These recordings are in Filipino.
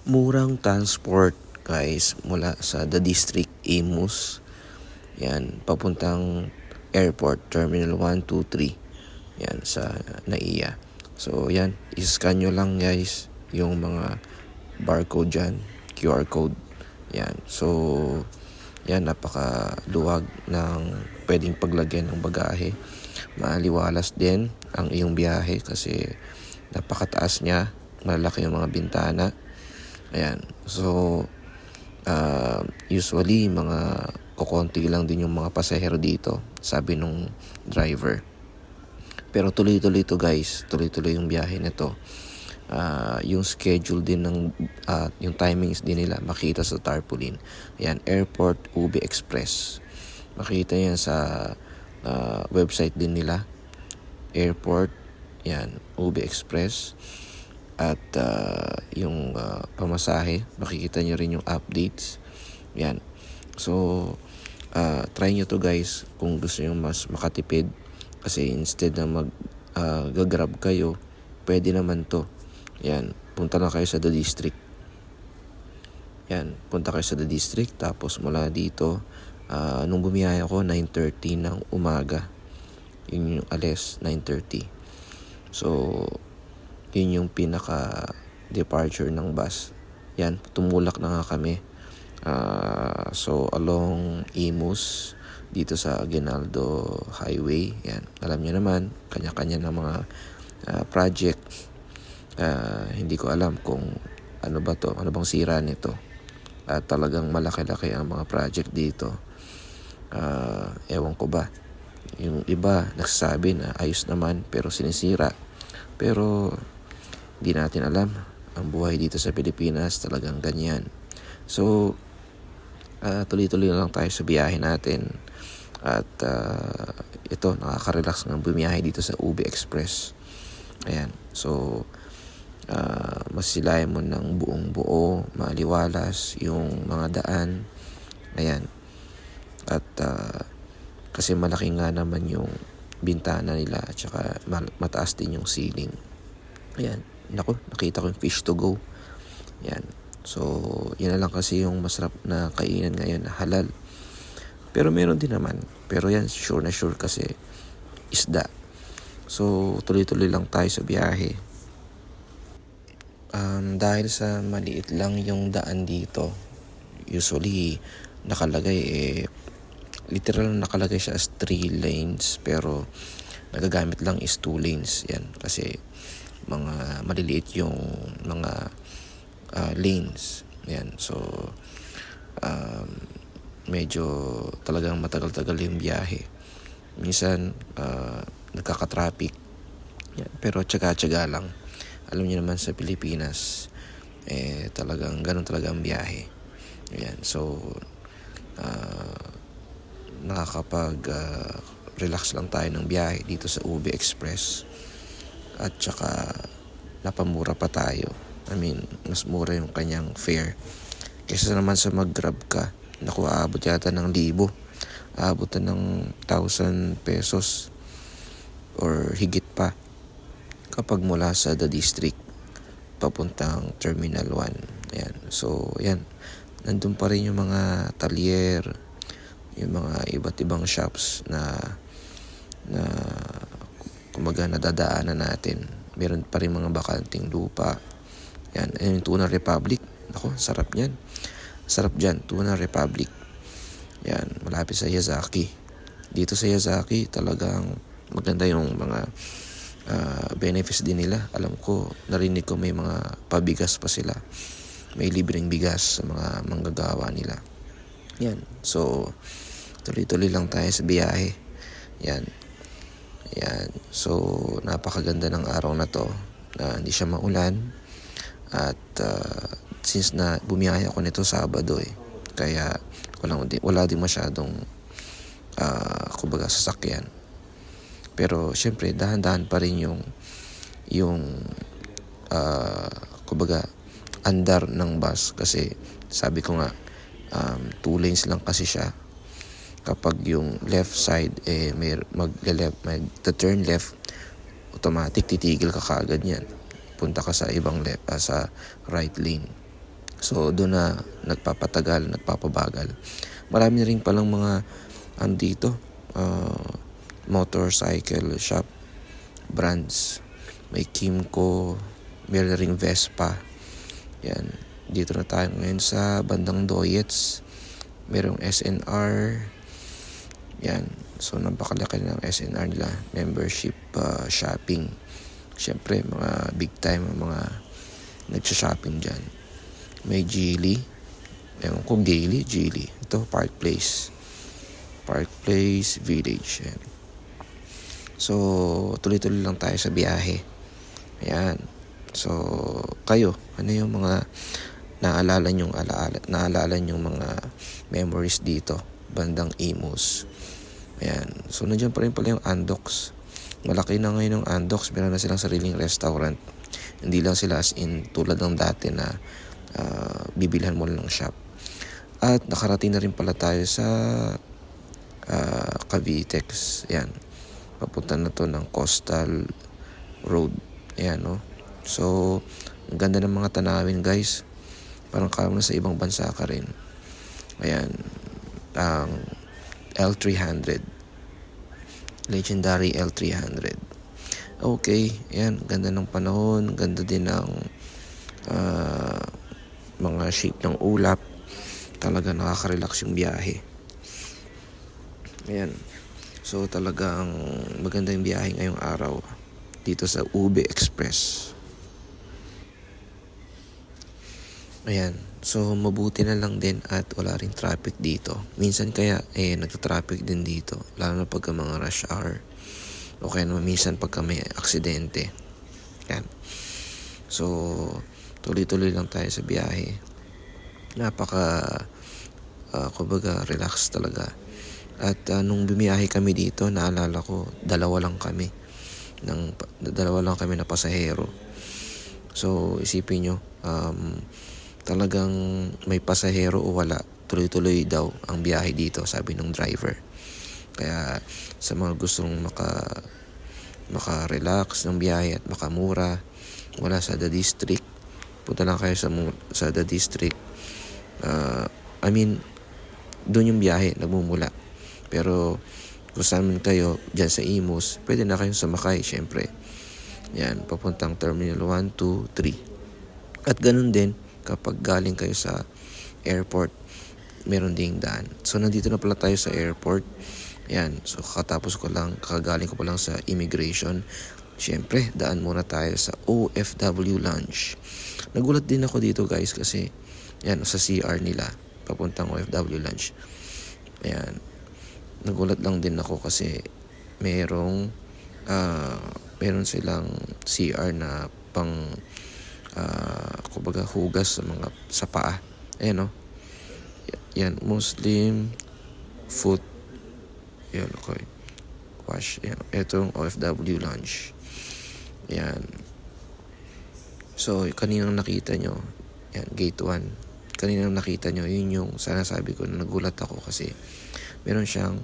Murang transport guys mula sa The District Imus. Yan, papuntang Airport Terminal 1, 2, 3. Yan, sa NAIA. So yan, iscan nyo lang guys yung mga barcode dyan, QR code. Yan, so yan, napakaluwag ng pwedeng paglagyan ng bagahe. Maaliwalas din ang iyong biyahe kasi napakataas niya, malaki yung mga bintana. Ayan, so usually mga kukonti lang din yung mga pasahero dito, sabi nung driver. Pero tuloy-tuloy to guys, tuloy-tuloy yung biyahe nito. Yung schedule din ng yung timings din nila makita sa tarpaulin. Ayan, Airport UB Express. Makita yan sa website din nila. Airport, yan, UB Express. At yung pamasahe, makikita nyo rin yung updates. Yan. So, try nyo to guys kung gusto nyo mas makatipid. Kasi instead na mag-grab kayo, pwede naman to. Yan, punta na kayo sa The District. Yan, punta kayo sa The District. Tapos mula dito, nung bumiyaya ako, 9:30 ng umaga. Yun yung alas, 9:30. So, yun yung pinaka-departure ng bus. Yan, tumulak na nga kami. So, along Imus, dito sa Aguinaldo Highway. Yan, alam niyo naman, kanya-kanya ng mga project. Hindi ko alam kung ano ba to, ano bang sira nito. Talagang malaki-laki ang mga project dito. Ewan ko ba. Yung iba nagsasabi na ayos naman pero sinisira. Pero hindi natin alam. Ang buhay dito sa Pilipinas talagang ganyan. So, tuloy-tuloy lang tayo sa biyahe natin. At ito, nakaka-relax ng bumiyahe dito sa UB Express. Ayan. So, masilayan mo ng buong buo, maliwalas yung mga daan. Ayan. At kasi malaki nga naman yung bintana nila at saka mataas din yung ceiling. Ayan. Naku, nakita ko yung fish to go. Ayan. So, yun na lang kasi yung masarap na kainan ngayon na halal. Pero meron din naman. Pero yan, sure na sure kasi isda. So, tuloy-tuloy lang tayo sa biyahe. Dahil sa maliit lang yung daan dito, usually nakalagay literal nakalagay siya as 3 lanes pero nagagamit lang is 2 lanes. Yan, kasi mga maliliit yung mga lanes. Yan, so medyo talagang matagal-tagal yung biyahe. Minsan nagkaka-traffic. Yan, pero tsaga-tsaga lang. Alam niyo naman sa Pilipinas talagang ganun talaga ang biyahe. Yan, so nakakapag relax lang tayo ng biyahe dito sa UB Express. At saka napamura pa tayo. I mean, mas mura yung kanyang fare. Kaysa naman sa mag-grab ka, naku, aabot yata ng 1,000. Aabot na ng 1,000 pesos or higit pa kapag mula sa The District papuntang Terminal 1. Ayan. So, ayan. Nandun pa rin yung mga talyer, yung mga iba't ibang shops na kumbaga nadadaanan natin. Meron pa rin mga bakanting lupa. Yan, yung Tuna Republic. Ako, sarap yan. Sarap dyan, Tuna Republic. Yan, malapit sa Yazaki. Dito sa Yazaki, talagang maganda yung mga benefits din nila. Alam ko, narinig ko may mga pabigas pa sila. May libreng bigas sa mga manggagawa nila. Yan, so tuloy-tuloy lang tayo sa biyahe. Yan. Yan. So, napakaganda ng araw na to. Hindi siya maulan. At since na bumiyaya ako nito Sabado kaya wala din masyadong kumbaga sasakyan. Pero syempre dahan-dahan pa rin yung kumbaga andar ng bus kasi sabi ko nga 2 lanes lang kasi siya. Kapag yung left side may mag-turn left, automatic titigil ka kaagad yan. Punta ka sa ibang left, sa right lane. So doon na nagpapatagal, nagpapabagal. Marami rin palang mga andito, motorcycle shop brands. May Kimco, meron ring Vespa. Yan. Dito na tayo ngayon sa bandang Doyets. Merong SNR. Yan. So napakalaki ng SNR nila. Membership shopping. Siyempre, mga big time mga nagsha-shopping dyan. May Geely. Ewan ko, Geely. Ito, Park Place Village. Yan. So, tuloy-tuloy lang tayo sa biyahe. Ayan. So, kayo, ano yung mga naalala nyong mga memories dito, bandang Imus? Ayan. So, nandiyan pa rin pala yung Andox. Malaki na ngayon yung Andox. Meron na silang sariling restaurant. Hindi lang sila as in tulad ng dati na bibilhan mo lang ng shop. At nakarating na rin pala tayo sa Cavitex. Ayan. Papunta na to ng Coastal Road. Ayan, no? So, ang ganda ng mga tanawin, guys. Parang kamo na sa ibang bansa ka rin. Ayan. Ang L300. Legendary L300. Okay. Ayan. Ganda ng panahon. Ganda din ng mga shape ng ulap. Talaga nakaka-relax yung biyahe. Ayan. So talagang maganda yung biyahe ngayong araw dito sa Ube Express. Ayan. So mabuti na lang din at wala ring traffic dito. Minsan kaya nagta-traffic din dito, lalo na pagka mga rush hour. O kaya naman minsan pagka may aksidente. Ayan. So tuloy-tuloy lang tayo sa biyahe. Kumbaga relax talaga. At nung bumiyahe kami dito, naalala ko, dalawa lang kami na pasahero. So isipin nyo, talagang may pasahero o wala, tuloy-tuloy daw ang biyahe dito, sabi ng driver. Kaya sa mga gustong maka-relax ng biyahe at makamura, wala sa The District, punta lang kayo sa The District. Doon yung biyahe nagmumula. Pero kung saan man kayo dyan sa Imus, pwede na kayong sumakay, syempre. Yan, papuntang Terminal 1, 2, 3. At ganun din kapag galing kayo sa airport, meron ding daan. So nandito na pala tayo sa airport. Yan, so kakagaling ko pa lang sa immigration. Syempre, daan muna tayo sa OFW Lounge. Nagulat din ako dito, guys, kasi yan, sa CR nila, papuntang OFW Lounge. Ayan. Nagulat lang din ako kasi meron silang CR na pang kumbaga hugas sa paa. Ayan, no? Yan, Muslim foot. Yan, okay. Wash. Yan. Itong OFW Lounge. Yan. So, kaninang nakita nyo, yan, gate 1. Kaninang nakita nyo, yun yung sana sabi ko na nagulat ako kasi meron siyang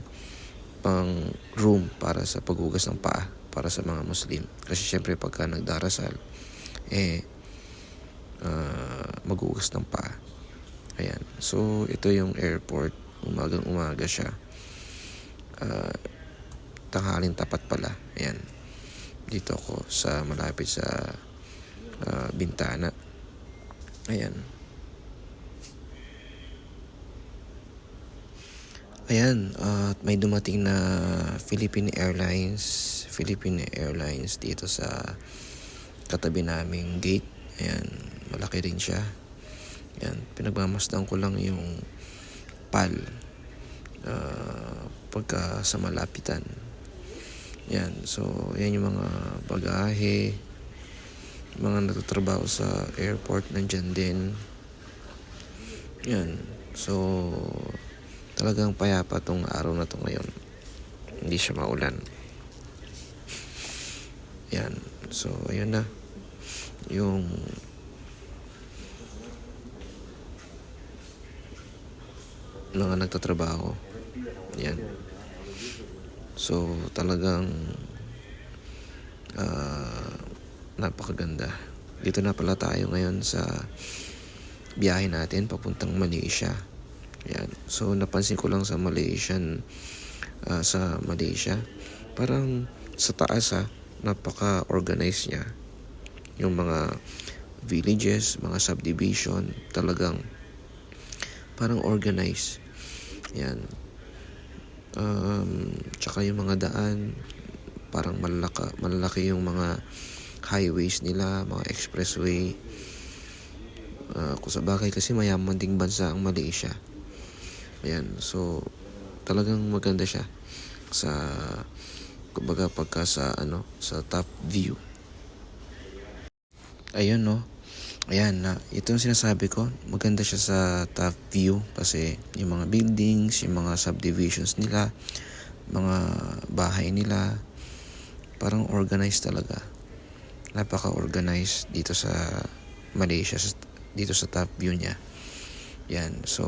pang room para sa paghugas ng paa para sa mga Muslim. Kasi syempre pagka nagdarasal, maghugas ng paa. Ayan. So, ito yung airport. Umagang-umaga siya. Tanghaling tapat pala. Ayan. Dito ako sa malapit sa bintana. Ayan. Ayan, may dumating na Philippine Airlines dito sa katabi naming gate. Ayan, malaki rin siya. Ayan, pinagmamasdan ko lang yung PAL pagka sa malapitan. Ayan, so ayan yung mga bagahe, mga nagtatrabaho sa airport nandyan din. Ayan, so talagang payapa tong araw na to ngayon. Hindi siya maulan. Yan. So, ayun na. Yung mga nagtatrabaho. Yan. So, talagang napakaganda. Dito na pala tayo ngayon sa biyahe natin papuntang Malaysia. Ayan. So napansin ko lang sa Malaysia, parang sa taas napaka-organized niya. Yung mga villages, mga subdivision, talagang parang organized. Yan. Tsaka yung mga daan, parang malalaki yung mga highways nila, mga expressway. Kung sa bagay kasi mayaman ding bansa ang Malaysia. Ayan, so talagang maganda siya sa kumbaga pagka sa top view. Ayun no. Ayan na, ito yung sinasabi ko, maganda siya sa top view kasi yung mga buildings, yung mga subdivisions nila, mga bahay nila, parang organized talaga. Napaka-organized dito sa Malaysia, dito sa top view niya. Yan, so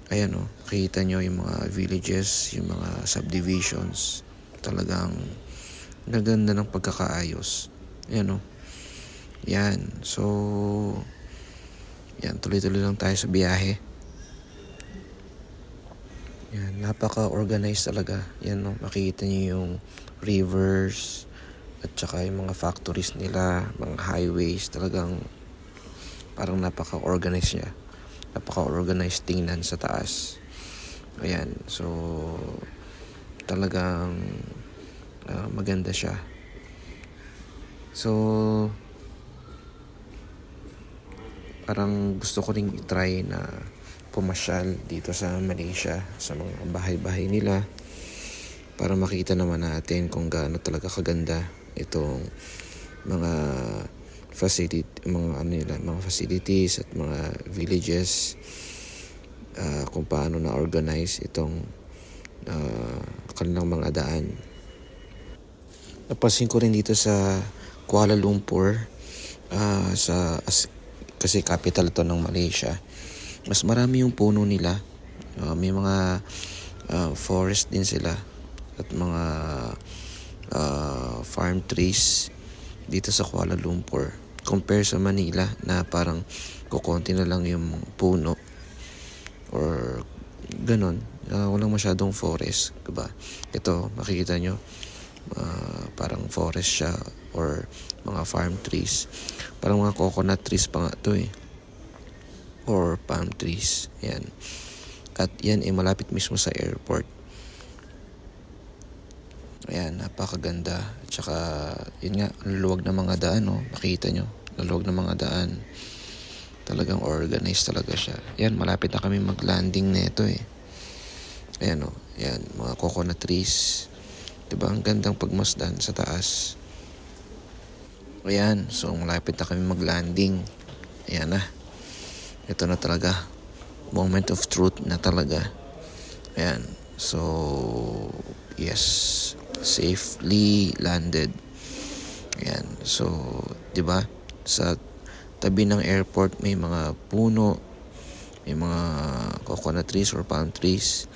ayan o, kita nyo yung mga villages, yung mga subdivisions, talagang gaganda ng pagkakaayos. Ayan o. Yan, so yan, tuloy-tuloy lang tayo sa biyahe. Yan, napaka-organized talaga. Yan no, makikita niyo yung rivers at saka yung mga factories nila, mga highways, talagang parang napaka-organized niya. Napaka-organized tingnan sa taas. Ayan, so talagang maganda siya. So parang gusto ko ring i-try na pumasyal dito sa Malaysia, sa mga bahay-bahay nila, para makita naman natin kung gaano talaga kaganda itong mga mga facilities at mga villages, kung paano na-organize itong kanilang mga daan. Napansin ko rin dito sa Kuala Lumpur, kasi capital to ng Malaysia, mas marami yung puno nila. May mga forest din sila at mga farm trees dito sa Kuala Lumpur, compare sa Manila na parang kukonti na lang yung puno or ganon. Walang masyadong forest, diba? Ito makikita nyo, parang forest siya or mga farm trees, parang mga coconut trees pa nga to or palm trees. Yan, at yan malapit mismo sa airport. Ayan, napakaganda. At saka yun nga, laluwag ng mga daan, no? Nakita nyo, laluwag ng mga daan, talagang organized talaga siya. Yan, malapit na kami mag-landing nito Ayan o, yan, mga coconut trees, diba? Ang gandang pagmasdan sa taas. Ayan, so malapit na kami mag-landing. Ayan na. Ito na talaga. Moment of truth na talaga. Ayan. So, yes. Safely landed. Ayan. So, diba? Sa tabi ng airport may mga puno, may mga coconut trees or palm trees.